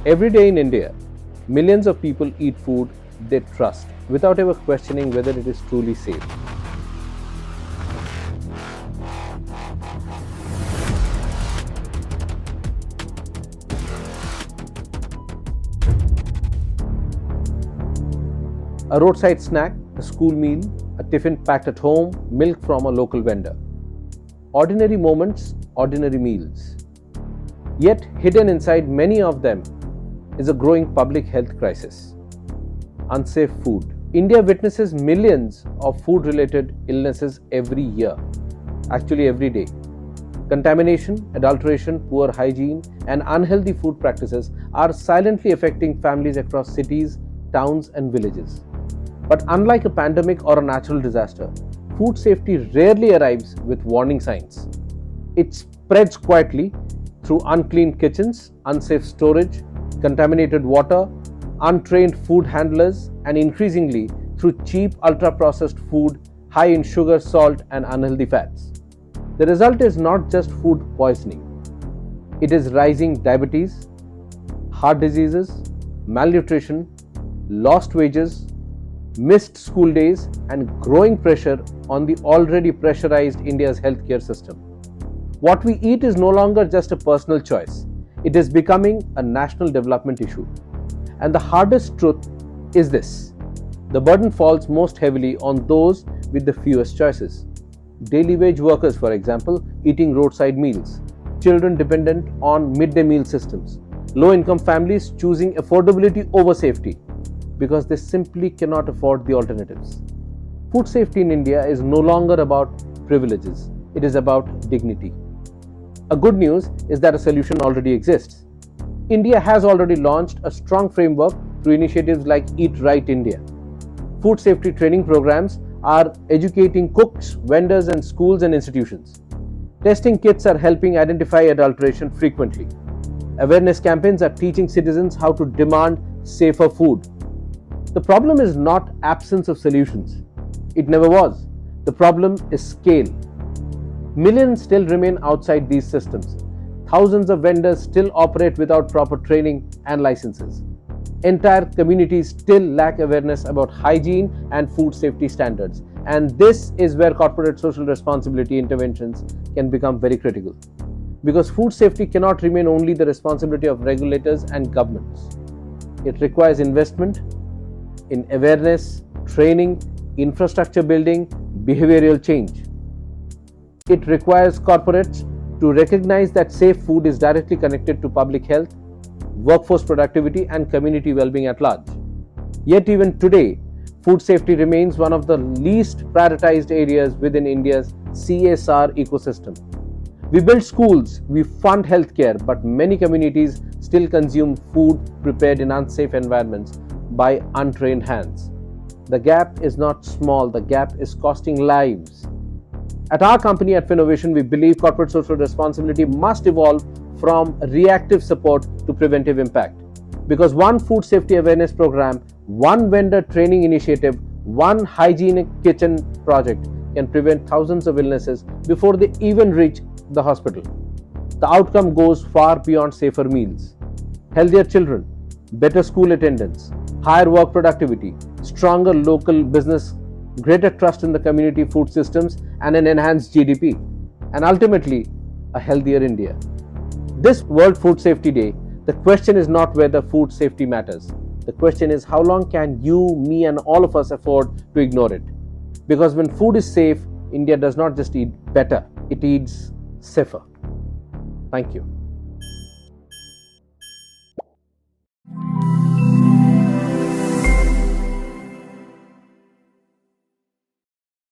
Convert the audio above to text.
Every day in India, millions of people eat food they trust without ever questioning whether it is truly safe. A roadside snack, a school meal, a tiffin packed at home, milk from a local vendor. Ordinary moments, ordinary meals. Yet, hidden inside many of them is a growing public health crisis. Unsafe food. India witnesses millions of food-related illnesses every year, actually every day. Contamination, adulteration, poor hygiene, and unhealthy food practices are silently affecting families across cities, towns, and villages. But unlike a pandemic or a natural disaster, food safety rarely arrives with warning signs. It spreads quietly through unclean kitchens, unsafe storage, contaminated water, untrained food handlers, and increasingly through cheap ultra-processed food high in sugar, salt, and unhealthy fats. The result is not just food poisoning. It is rising diabetes, heart diseases, malnutrition, lost wages, missed school days, and growing pressure on the already pressurized India's healthcare system. What we eat is no longer just a personal choice. It is becoming a national development issue. And the hardest truth is this: the burden falls most heavily on those with the fewest choices. Daily wage workers, for example, eating roadside meals, children dependent on midday meal systems, low-income families choosing affordability over safety because they simply cannot afford the alternatives. Food safety in India is no longer about privileges, it is about dignity. A good news is that a solution already exists. India has already launched a strong framework through initiatives like Eat Right India. Food safety training programs are educating cooks, vendors, and schools and institutions. Testing kits are helping identify adulteration frequently. Awareness campaigns are teaching citizens how to demand safer food. The problem is not absence of solutions. It never was. The problem is scale. Millions still remain outside these systems. Thousands of vendors still operate without proper training and licenses. Entire communities still lack awareness about hygiene and food safety standards. And this is where corporate social responsibility interventions can become very critical. Because food safety cannot remain only the responsibility of regulators and governments. It requires investment in awareness, training, infrastructure building, behavioral change. It requires corporates to recognize that safe food is directly connected to public health, workforce productivity, and community well-being at large. Yet even today, food safety remains one of the least prioritized areas within India's CSR ecosystem. We build schools, we fund healthcare, but many communities still consume food prepared in unsafe environments by untrained hands. The gap is not small, the gap is costing lives. At our company at Fiinovation, we believe corporate social responsibility must evolve from reactive support to preventive impact. Because one food safety awareness program, one vendor training initiative, one hygienic kitchen project can prevent thousands of illnesses before they even reach the hospital. The outcome goes far beyond safer meals. Healthier children, better school attendance, higher work productivity, stronger local business, greater trust in the community food systems, and an enhanced GDP, and ultimately, a healthier India. This World Food Safety Day, the question is not whether food safety matters. The question is how long can you, me, and all of us afford to ignore it? Because when food is safe, India does not just eat better, it eats safer. Thank you.